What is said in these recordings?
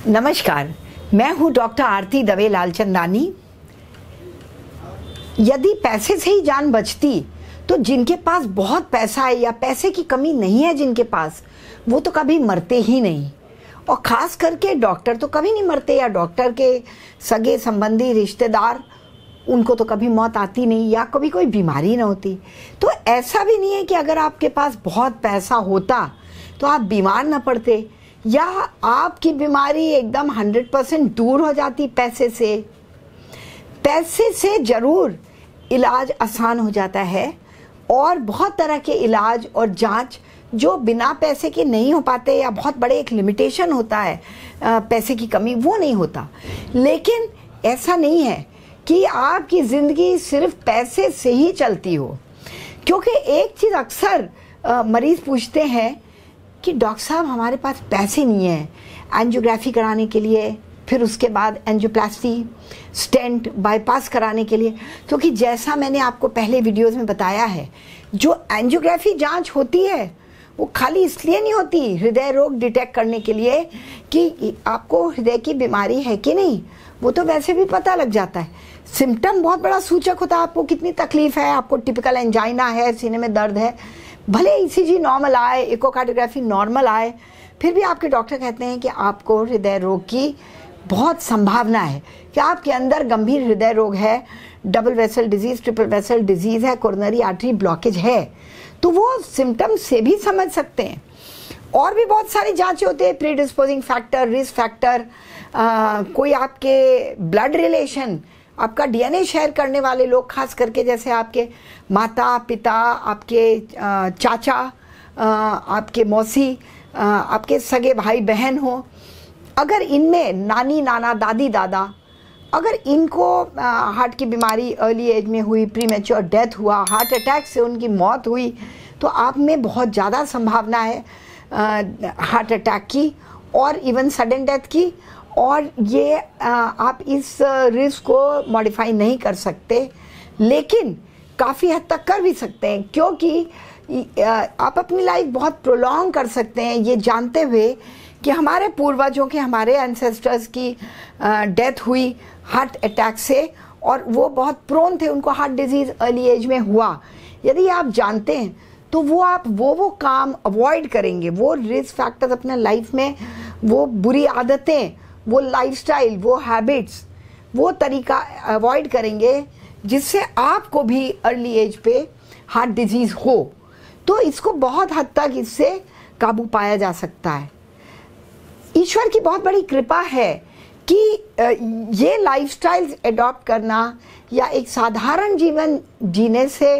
नमस्कार, मैं हूं डॉक्टर आरती दवे लालचंदानी। यदि पैसे से ही जान बचती तो जिनके पास बहुत पैसा है या पैसे की कमी नहीं है जिनके पास, वो तो कभी मरते ही नहीं। और ख़ास करके डॉक्टर तो कभी नहीं मरते, या डॉक्टर के सगे संबंधी रिश्तेदार, उनको तो कभी मौत आती नहीं या कभी कोई बीमारी ना होती। तो ऐसा भी नहीं है कि अगर आपके पास बहुत पैसा होता तो आप बीमार ना पड़ते या आपकी बीमारी एकदम 100% दूर हो जाती पैसे से। पैसे से ज़रूर इलाज आसान हो जाता है, और बहुत तरह के इलाज और जांच जो बिना पैसे के नहीं हो पाते, या बहुत बड़े एक लिमिटेशन होता है पैसे की कमी, वो नहीं होता। लेकिन ऐसा नहीं है कि आपकी ज़िंदगी सिर्फ पैसे से ही चलती हो। क्योंकि एक चीज़ अक्सर मरीज़ पूछते हैं कि डॉक्टर साहब हमारे पास पैसे नहीं है एंजियोग्राफी कराने के लिए, फिर उसके बाद एंजियोप्लास्टी, स्टेंट, बाईपास कराने के लिए। क्योंकि जैसा मैंने आपको पहले वीडियोस में बताया है, जो एंजियोग्राफी जांच होती है वो खाली इसलिए नहीं होती हृदय रोग डिटेक्ट करने के लिए कि आपको हृदय की बीमारी है कि नहीं, वो तो वैसे भी पता लग जाता है। सिम्टम बहुत बड़ा सूचक होता है, आपको कितनी तकलीफ है, आपको टिपिकल एंजाइना है, सीने में दर्द है, भले ईसीजी नॉर्मल आए, इकोकार्डियोग्राफी नॉर्मल आए, फिर भी आपके डॉक्टर कहते हैं कि आपको हृदय रोग की बहुत संभावना है, कि आपके अंदर गंभीर हृदय रोग है, double vessel disease, triple vessel disease है, कोरोनरी आर्टरी ब्लॉकेज है। तो वो सिम्टम से भी समझ सकते हैं। और भी बहुत सारी जांचें होती है, प्रीडिस्पोजिंग फैक्टर, रिस्क फैक्टर, कोई आपके ब्लड रिलेशन, आपका डीएनए शेयर करने वाले लोग, खास करके जैसे आपके माता पिता, आपके चाचा, आपके मौसी, आपके सगे भाई बहन हो, अगर इनमें नानी नाना दादी दादा, अगर इनको हार्ट की बीमारी अर्ली एज में हुई, प्रीमेच्योर डेथ हुआ, हार्ट अटैक से उनकी मौत हुई, तो आप में बहुत ज़्यादा संभावना है हार्ट अटैक की और इवन सडन डेथ की। और ये आप इस रिस्क को मॉडिफाई नहीं कर सकते, लेकिन काफ़ी हद तक कर भी सकते हैं, क्योंकि आप अपनी लाइफ बहुत प्रोलॉन्ग कर सकते हैं ये जानते हुए कि हमारे पूर्वजों के, हमारे एंसेस्टर्स की डेथ हुई हार्ट अटैक से, और वो बहुत प्रोन थे, उनको हार्ट डिजीज़ अर्ली एज में हुआ। यदि आप जानते हैं तो वो आप वो काम अवॉइड करेंगे, वो रिस्क फैक्टर्स अपने लाइफ में, वो बुरी आदतें, वो लाइफस्टाइल, वो हैबिट्स, वो तरीका अवॉइड करेंगे जिससे आपको भी अर्ली एज पे हार्ट डिजीज़ हो। तो इसको बहुत हद तक इससे काबू पाया जा सकता है। ईश्वर की बहुत बड़ी कृपा है कि ये लाइफस्टाइल्स एडॉप्ट करना या एक साधारण जीवन जीने से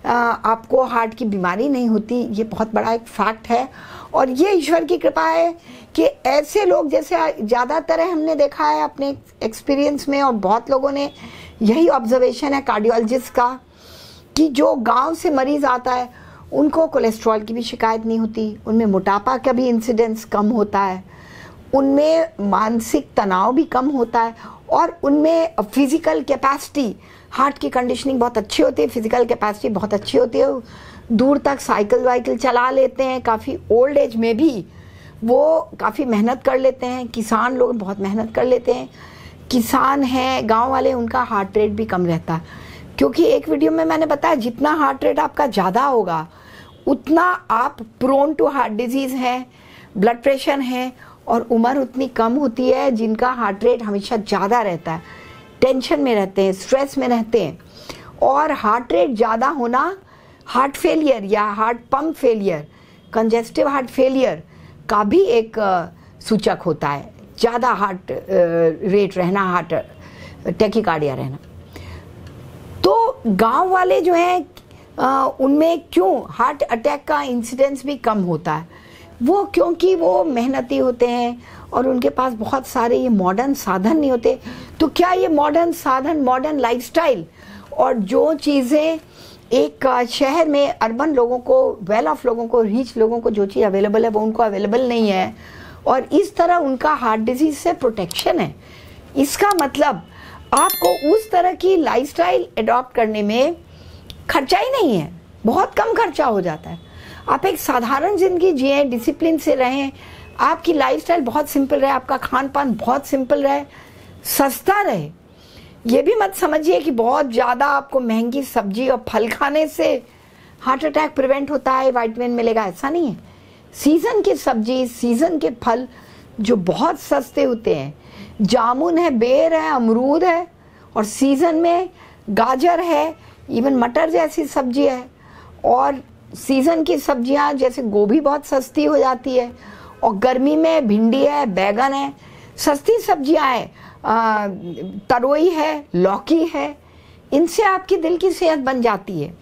आपको हार्ट की बीमारी नहीं होती, ये बहुत बड़ा एक फैक्ट है। और ये ईश्वर की कृपा है कि ऐसे लोग, जैसे ज़्यादातर हमने देखा है अपने एक्सपीरियंस में, और बहुत लोगों ने यही ऑब्जर्वेशन है कार्डियोलॉजिस्ट का, कि जो गांव से मरीज़ आता है उनको कोलेस्ट्रॉल की भी शिकायत नहीं होती, उनमें मोटापा का भी इंसिडेंस कम होता है, उनमें मानसिक तनाव भी कम होता है, और उनमें फिज़िकल कैपेसिटी, हार्ट की कंडीशनिंग बहुत अच्छी होती है, फिज़िकल कैपेसिटी बहुत अच्छी होती है, दूर तक साइकिल वाइकिल चला लेते हैं, काफ़ी ओल्ड एज में भी वो काफ़ी मेहनत कर लेते हैं। किसान लोग बहुत मेहनत कर लेते हैं, किसान हैं गांव वाले, उनका हार्ट रेट भी कम रहता है। क्योंकि एक वीडियो में मैंने बताया, जितना हार्ट रेट आपका ज़्यादा होगा उतना आप प्रोन टू हार्ट डिजीज़ हैं, ब्लड प्रेशर है, और उम्र उतनी कम होती है जिनका हार्ट रेट हमेशा ज़्यादा रहता है, टेंशन में रहते हैं, स्ट्रेस में रहते हैं। और हार्ट रेट ज़्यादा होना हार्ट फेलियर या heart pump failure, congestive heart failure का भी एक सूचक होता है, ज़्यादा हार्ट रेट रहना, हार्ट टैकीकार्डिया रहना। तो गांव वाले जो हैं उनमें क्यों हार्ट अटैक का इंसिडेंस भी कम होता है, वो क्योंकि वो मेहनती होते हैं और उनके पास बहुत सारे ये मॉडर्न साधन नहीं होते। तो क्या ये मॉडर्न साधन, मॉडर्न लाइफस्टाइल, और जो चीज़ें एक शहर में अर्बन लोगों को, वेल ऑफ लोगों को, रिच लोगों को जो चीज़ अवेलेबल है वो उनको अवेलेबल नहीं है, और इस तरह उनका हार्ट डिजीज से प्रोटेक्शन है। इसका मतलब आपको उस तरह की लाइफस्टाइल एडॉप्ट करने में खर्चा ही नहीं है, बहुत कम खर्चा हो जाता है। आप एक साधारण ज़िंदगी जिएं, डिसिप्लिन से रहें, आपकी लाइफस्टाइल बहुत सिंपल रहे, आपका खान पान बहुत सिंपल रहे, सस्ता रहे। ये भी मत समझिए कि बहुत ज़्यादा आपको महंगी सब्जी और फल खाने से हार्ट अटैक प्रिवेंट होता है, विटामिन मिलेगा, ऐसा नहीं है। सीज़न की सब्जी, सीज़न के फल जो बहुत सस्ते होते हैं, जामुन है, बेर है, अमरूद है, और सीज़न में गाजर है, इवन मटर जैसी सब्जी है, और सीज़न की सब्जियां जैसे गोभी बहुत सस्ती हो जाती है, और गर्मी में भिंडी है, बैगन है, सस्ती सब्जियां है, तरोई है, लौकी है, इनसे आपकी दिल की सेहत बन जाती है।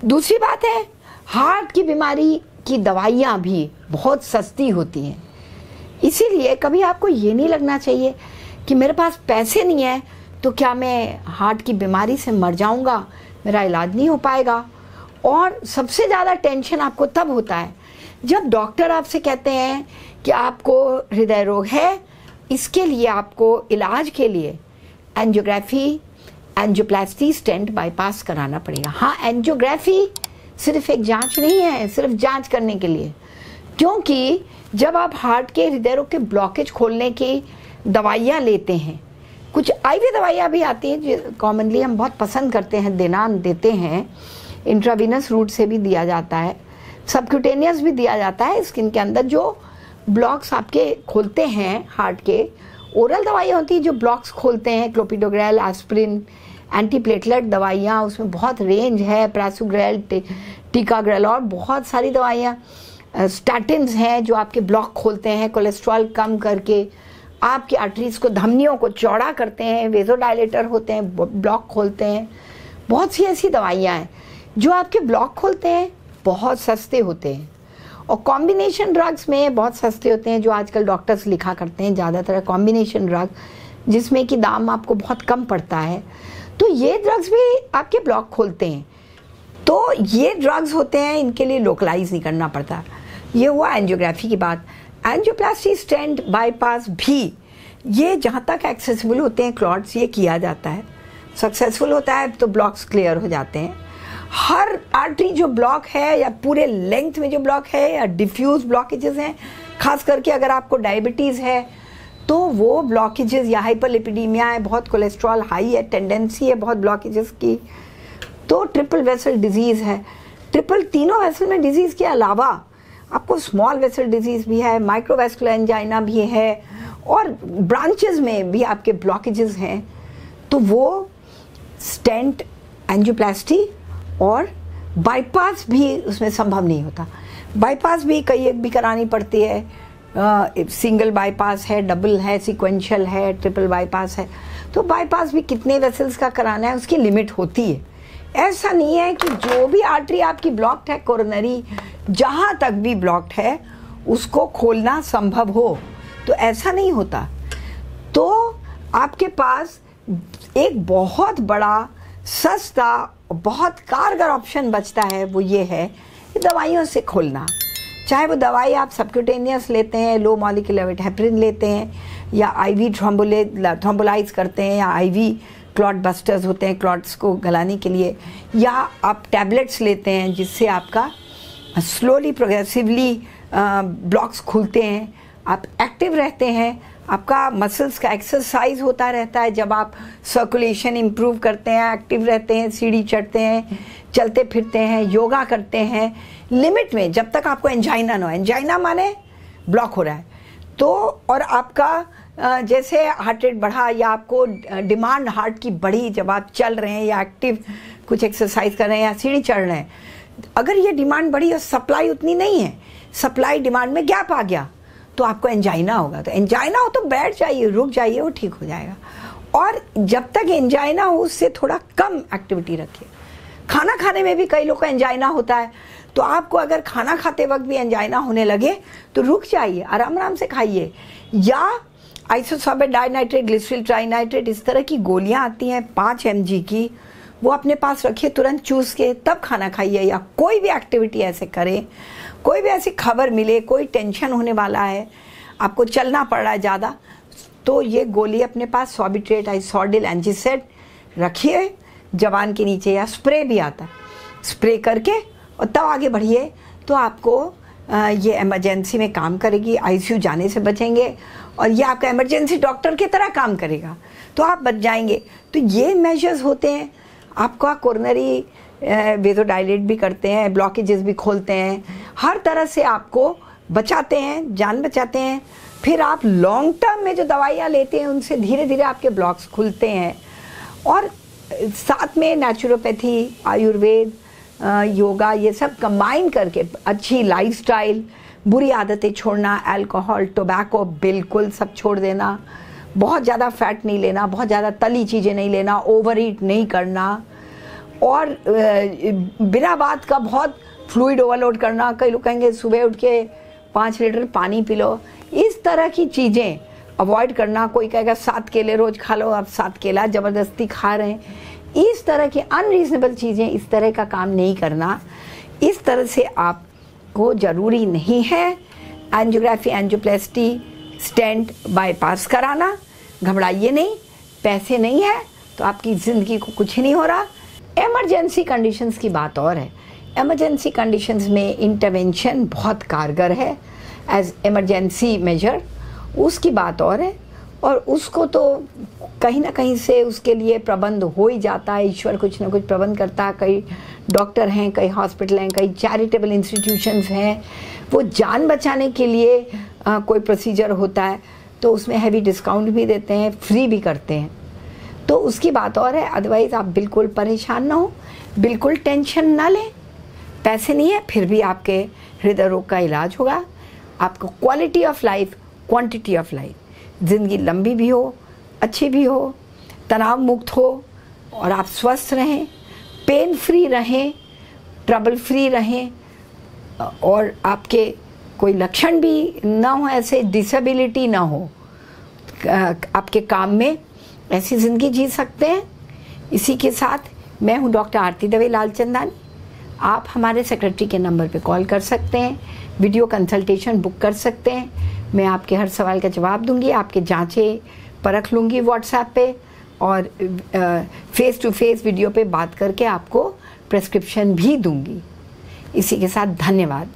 दूसरी बात है, हार्ट की बीमारी की दवाइयाँ भी बहुत सस्ती होती हैं। इसीलिए कभी आपको ये नहीं लगना चाहिए कि मेरे पास पैसे नहीं है तो क्या मैं हार्ट की बीमारी से मर जाऊंगा, मेरा इलाज नहीं हो पाएगा। और सबसे ज़्यादा टेंशन आपको तब होता है जब डॉक्टर आपसे कहते हैं कि आपको हृदय रोग है, इसके लिए आपको इलाज के लिए एंजियोग्राफी, एंजियोप्लास्टी, स्टेंट, बाईपास कराना पड़ेगा। हाँ, एंजियोग्राफी सिर्फ एक जांच नहीं है, सिर्फ जांच करने के लिए, क्योंकि जब आप हार्ट के हृदय रोग के ब्लॉकेज खोलने की दवाइयाँ लेते हैं, कुछ आईवी दवाइयाँ भी आती हैं जो कॉमनली हम बहुत पसंद करते हैं देते हैं, इंट्रावीनस रूट से भी दिया जाता है, सबक्यूटेनियस भी दिया जाता है स्किन के अंदर, जो ब्लॉक्स आपके खोलते हैं हार्ट के। ओरल दवाइयाँ होती हैं जो ब्लॉक्स खोलते हैं, क्लोपिडोग्रेल, एस्प्रिन, एंटीप्लेटलेट दवाइयाँ, उसमें बहुत रेंज है, प्रासुग्रेल, टिकाग्रेल और बहुत सारी दवाइयाँ। स्टैटिन्स हैं जो आपके ब्लॉक खोलते हैं, कोलेस्ट्रॉल कम करके आपकी आर्टरीज को, धमनियों को चौड़ा करते हैं, वेजोडायलेटर होते हैं, ब्लॉक खोलते हैं। बहुत सी ऐसी दवाइयाँ हैं जो आपके ब्लॉक खोलते हैं, बहुत सस्ते होते हैं। और कॉम्बिनेशन ड्रग्स में बहुत सस्ते होते हैं, जो आजकल डॉक्टर्स लिखा करते हैं ज़्यादातर कॉम्बिनेशन ड्रग, जिसमें कि दाम आपको बहुत कम पड़ता है। तो ये ड्रग्स भी आपके ब्लॉक खोलते हैं। तो ये ड्रग्स होते हैं, इनके लिए लोकलाइज नहीं करना पड़ता। ये हुआ एंजियोग्राफी की बात। एंजियोप्लास्टी, स्टेंट, बाईपास भी ये जहाँ तक एक्सेसिबल होते हैं क्लॉट्स, ये किया जाता है। सक्सेसफुल होता है तो ब्लॉक्स क्लियर हो जाते हैं। हर आर्टरी जो ब्लॉक है या पूरे लेंथ में जो ब्लॉक है या डिफ्यूज ब्लॉकेजेस हैं, खास करके अगर आपको डायबिटीज़ है तो वो ब्लॉकेजेस या हाइपरलिपिडीमिया है, बहुत कोलेस्ट्रॉल हाई है, टेंडेंसी है बहुत ब्लॉकेजेस की, तो ट्रिपल वेसल डिजीज़ है। तीनों वेसल में डिजीज़ के अलावा आपको स्मॉल वेसल डिजीज़ भी है, माइक्रोवेस्कुलर एंजाइना भी है, और ब्रांचेस में भी आपके ब्लॉकेजेस हैं। तो वो स्टेंट, एंजियोप्लास्टी और बाईपास भी उसमें संभव नहीं होता। बाईपास भी कई एक भी करानी पड़ती है, सिंगल बाईपास है, डबल है, सीक्वेंशियल है, ट्रिपल बाईपास है। तो बाईपास भी कितने वेसल्स का कराना है उसकी लिमिट होती है। ऐसा नहीं है कि जो भी आर्टरी आपकी ब्लॉक्ड है, कोरोनरी जहाँ तक भी ब्लॉक्ड है उसको खोलना संभव हो, तो ऐसा नहीं होता। तो आपके पास एक बहुत बड़ा, सस्ता, बहुत कारगर ऑप्शन बचता है, वो ये है कि दवाइयों से खोलना। चाहे वो दवाई आप सबक्यूटेनियस लेते हैं, लो मॉलिक्यूलर वेट हेपरिन लेते हैं, या आईवी थ्रोम्बोलाइज करते हैं, या आईवी क्लॉट बस्टर्स होते हैं क्लॉट्स को गलाने के लिए, या आप टैबलेट्स लेते हैं जिससे आपका स्लोली प्रोग्रेसिवली ब्लॉक्स खुलते हैं, आप एक्टिव रहते हैं, आपका मसल्स का एक्सरसाइज होता रहता है। जब आप सर्कुलेशन इम्प्रूव करते हैं, एक्टिव रहते हैं, सीढ़ी चढ़ते हैं, चलते फिरते हैं, योगा करते हैं लिमिट में, जब तक आपको एंजाइना ना हो। एंजाइना माने ब्लॉक हो रहा है तो, और आपका जैसे हार्ट रेट बढ़ा या आपको डिमांड हार्ट की बढ़ी जब आप चल रहे हैं या एक्टिव कुछ एक्सरसाइज कर रहे हैं या सीढ़ी चढ़ रहे हैं, अगर ये डिमांड बढ़ी और सप्लाई उतनी नहीं है, सप्लाई डिमांड में गैप आ गया, तो आपको एंजाइना होगा। तो एंजाइना हो तो बैठ जाइए, रुक जाइए, वो ठीक हो जाएगा। और जब तक एंजाइना हो उससे थोड़ा कम एक्टिविटी रखिए। खाना खाने में भी कई लोग को एंजाइना होता है, तो आपको अगर खाना खाते वक्त भी एंजाइना होने लगे तो रुक जाइए, आराम आराम से खाइए। या आइसोसोर्बेट डाइनाइट्रेट, ग्लिसरॉल ट्राइनाइट्रेट, इस तरह की गोलियां आती हैं 5 mg की, वो अपने पास रखिए, तुरंत चूस के तब खाना खाइए। या कोई भी एक्टिविटी ऐसे करें, कोई भी ऐसी खबर मिले, कोई टेंशन होने वाला है, आपको चलना पड़ रहा है ज़्यादा, तो ये गोली अपने पास सॉर्बिट्रेट, आइसोर्डिल, एंजिसेड रखिए जबान के नीचे, या स्प्रे भी आता है, स्प्रे करके और तब आगे बढ़िए, तो आपको ये इमरजेंसी में काम करेगी, आईसीयू जाने से बचेंगे, और ये आपका इमरजेंसी डॉक्टर की तरह काम करेगा, तो आप बच जाएंगे। तो ये मेजर्स होते हैं। आपका कोरोनरी वेज़ोडाइलेट भी करते हैं, ब्लॉकेजेस भी खोलते हैं, हर तरह से आपको बचाते हैं, जान बचाते हैं। फिर आप लॉन्ग टर्म में जो दवाइयाँ लेते हैं उनसे धीरे धीरे आपके ब्लॉक्स खुलते हैं। और साथ में नेचुरोपैथी, आयुर्वेद, योगा, ये सब कंबाइन करके अच्छी लाइफस्टाइल, बुरी आदतें छोड़ना, अल्कोहल, टोबैको बिल्कुल सब छोड़ देना, बहुत ज़्यादा फैट नहीं लेना, बहुत ज़्यादा तली चीज़ें नहीं लेना, ओवर ईट नहीं करना, और बिना बात का बहुत फ्लूइड ओवरलोड करना। कई लोग कहेंगे सुबह उठ के 5 लीटर पानी पी लो, इस तरह की चीज़ें अवॉइड करना। कोई कहेगा 7 केले रोज़ खा लो, आप 7 केला ज़बरदस्ती खा रहे हैं, इस तरह की अनरीजनेबल चीज़ें, इस तरह का काम नहीं करना। इस तरह से आपको ज़रूरी नहीं है एंजियोग्राफी, एंजियोप्लास्टी, स्टेंट, बाईपास कराना। घबराइए नहीं, पैसे नहीं है तो आपकी ज़िंदगी को कुछ नहीं हो रहा। इमरजेंसी कंडीशंस की बात और है। इमरजेंसी कंडीशंस में इंटरवेंशन बहुत कारगर है एज इमरजेंसी मेजर, उसकी बात और है। और उसको तो कहीं ना कहीं से उसके लिए प्रबंध हो ही जाता है, ईश्वर कुछ ना कुछ प्रबंध करता है। कई डॉक्टर हैं, कई हॉस्पिटल हैं, कई चैरिटेबल इंस्टीट्यूशंस हैं, वो जान बचाने के लिए कोई प्रोसीजर होता है तो उसमें हैवी डिस्काउंट भी देते हैं, फ्री भी करते हैं, तो उसकी बात और है। अदरवाइज आप बिल्कुल परेशान ना हो, बिल्कुल टेंशन ना लें। पैसे नहीं है फिर भी आपके हृदय रोग का इलाज होगा। आपको quality of life, quantity of life, ज़िंदगी लंबी भी हो, अच्छी भी हो, तनाव मुक्त हो, और आप स्वस्थ रहें, पेन फ्री रहें, ट्रबल फ्री रहें, और आपके कोई लक्षण भी ना हो, ऐसे डिसेबिलिटी ना हो आपके काम में, ऐसी ज़िंदगी जी सकते हैं। इसी के साथ मैं हूँ डॉक्टर आरती दवे लालचंदानी। आप हमारे सेक्रेटरी के नंबर पे कॉल कर सकते हैं, वीडियो कंसल्टेशन बुक कर सकते हैं। मैं आपके हर सवाल का जवाब दूंगी, आपके जांचें परख लूँगी व्हाट्सएप पे, और फेस टू फेस वीडियो पे बात करके आपको प्रेस्क्रिप्शन भी दूंगी। इसी के साथ धन्यवाद।